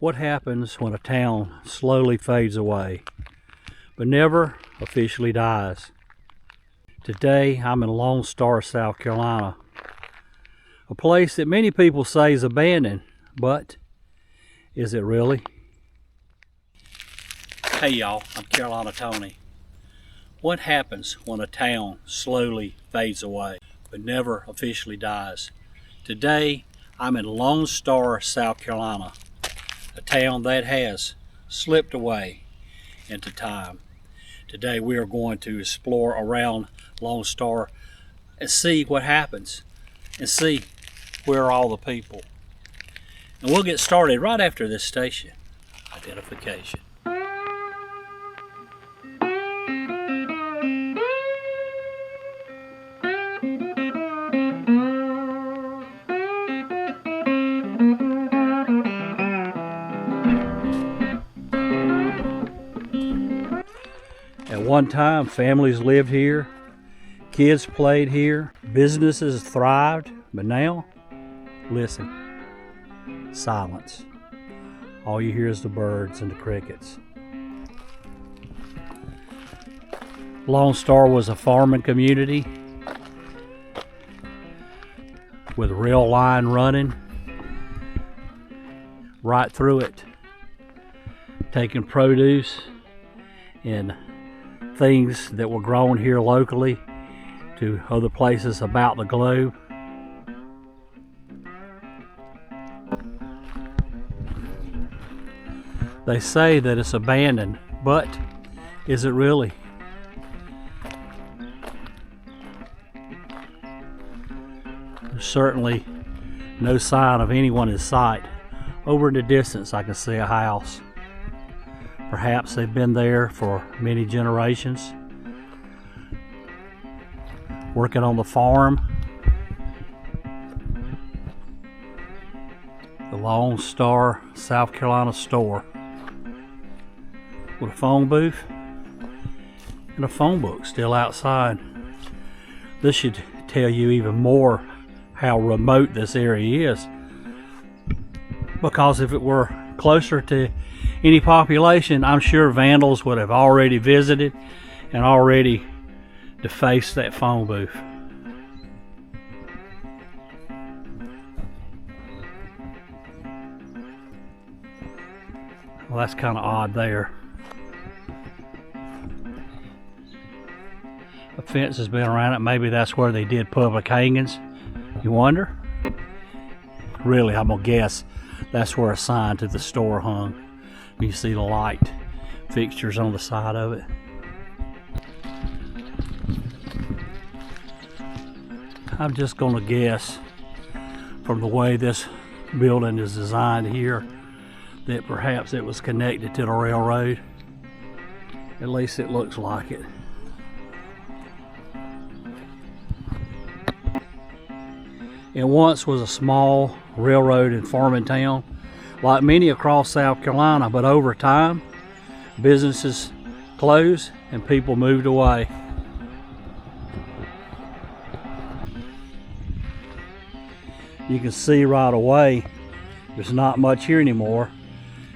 What happens when a town slowly fades away, but never officially dies? Today, I'm in Lone Star, South Carolina, a place that many people say is abandoned, but is it really? Hey y'all, I'm Carolina Tony. What happens when a town slowly fades away, but never officially dies? Today, I'm in Lone Star, South Carolina, a town that has slipped away into time. Today we are going to explore around Lone Star and see what happens and see where are all the people. And we'll get started right after this station identification. At one time, families lived here, kids played here, businesses thrived, but now, listen, silence. All you hear is the birds and the crickets. Lone Star was a farming community with a rail line running right through it, taking produce and things that were grown here locally to other places about the globe. They say that it's abandoned, but is it really? There's certainly no sign of anyone in sight. Over in the distance I can see a house. Perhaps they've been there for many generations, working on the farm. The Lone Star, South Carolina store with a phone booth and a phone book still outside. This should tell you even more how remote this area is, because if it were closer to any population, I'm sure vandals would have already visited and already defaced that phone booth. Well, that's kind of odd there. A fence has been around it. Maybe that's where they did public hangings. You wonder? Really, I'm gonna guess that's where a sign to the store hung. You see the light fixtures on the side of it. I'm just gonna guess from the way this building is designed here that perhaps it was connected to the railroad. At least it looks like it. It once was a small railroad and farming town, like many across South Carolina, but over time, businesses closed and people moved away. You can see right away, there's not much here anymore.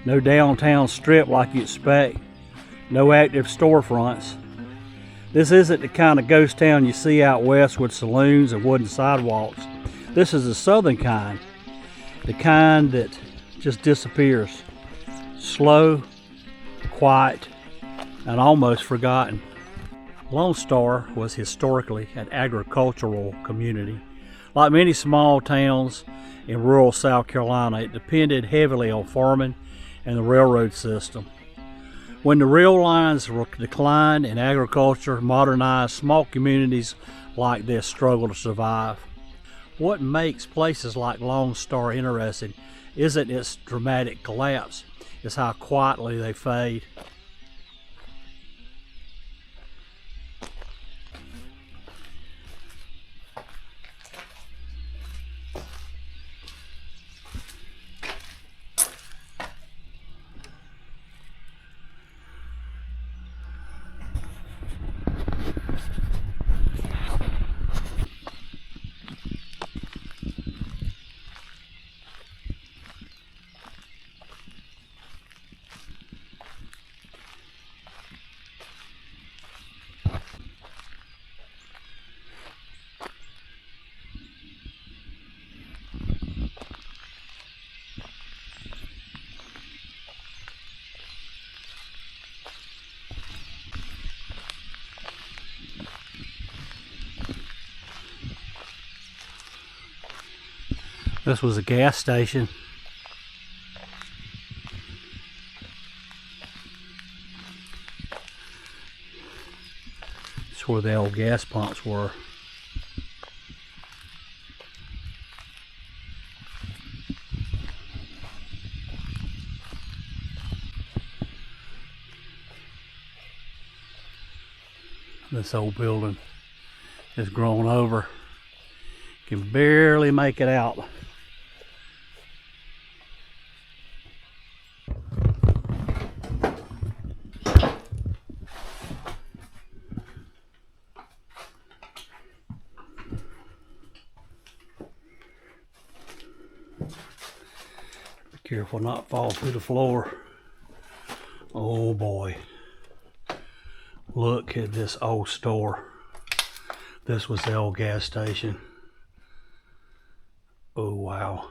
No downtown strip like you expect. No active storefronts. This isn't the kind of ghost town you see out west with saloons and wooden sidewalks. This is the southern kind, the kind that just disappears. Slow, quiet, and almost forgotten. Lone Star was historically an agricultural community. Like many small towns in rural South Carolina, it depended heavily on farming and the railroad system. When the rail lines declined and agriculture modernized, small communities like this struggled to survive. What makes places like Lone Star interesting isn't its dramatic collapse, it's how quietly they fade. This was a gas station. It's where the old gas pumps were. This old building is grown over. Can barely make it out. Be careful not fall through the floor. Oh boy. Look at this old store. This was the old gas station. Oh wow.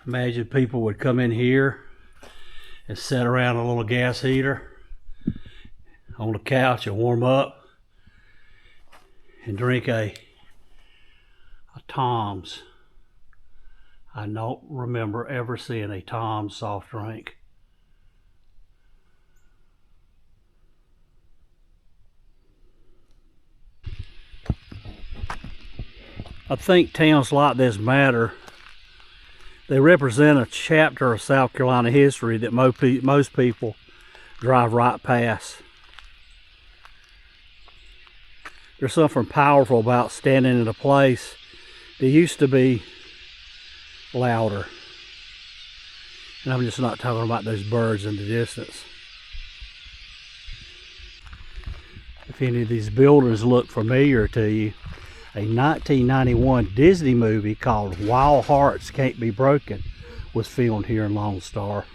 Imagine people would come in here and sit around a little gas heater on the couch and warm up and drink a Tom's. I don't remember ever seeing a Tom's soft drink. I think towns like this matter. They represent a chapter of South Carolina history that most people drive right past. There's something powerful about standing in a place that used to be louder. And I'm just not talking about those birds in the distance. If any of these buildings look familiar to you, a 1991 Disney movie called Wild Hearts Can't Be Broken was filmed here in Lone Star.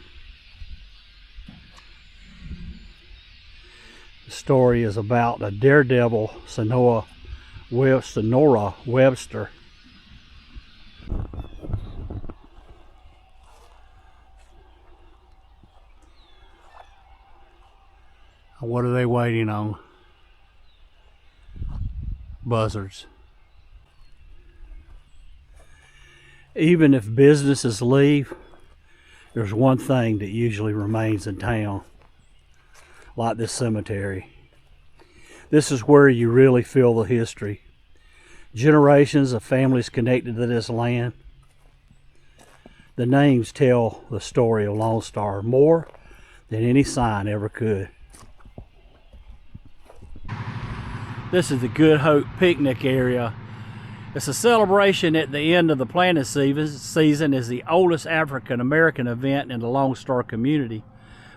The story is about the daredevil Sonora Webster. What are they waiting on? Buzzards. Even if businesses leave, there's one thing that usually remains in town, like this cemetery. This is where you really feel the history. Generations of families connected to this land. The names tell the story of Lone Star more than any sign ever could. This is the Good Hope picnic area. It's a celebration at the end of the planting season. Is the oldest African American event in the Lone Star community.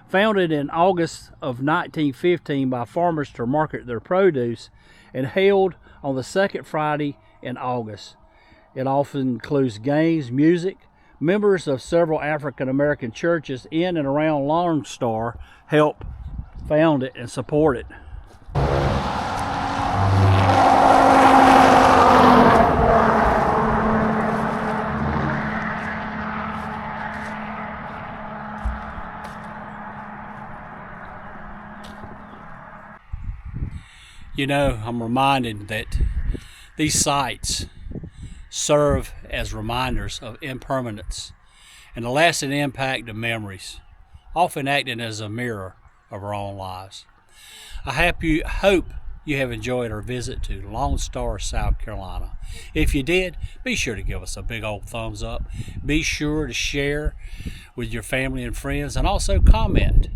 Founded in August of 1915 by farmers to market their produce and held on the second Friday in August. It often includes games, music. Members of several African American churches in and around Lone Star help found it and support it. You know, I'm reminded that these sites serve as reminders of impermanence and the lasting impact of memories, often acting as a mirror of our own lives. I hope you have enjoyed our visit to Lone Star, South Carolina. If you did, be sure to give us a big old thumbs up. Be sure to share with your family and friends, and also comment.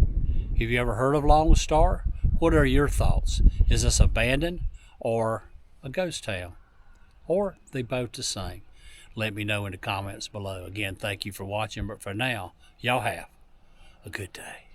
Have you ever heard of Lone Star? What are your thoughts? Is this abandoned or a ghost town? Or they both the same? Let me know in the comments below. Again, thank you for watching, but for now, y'all have a good day.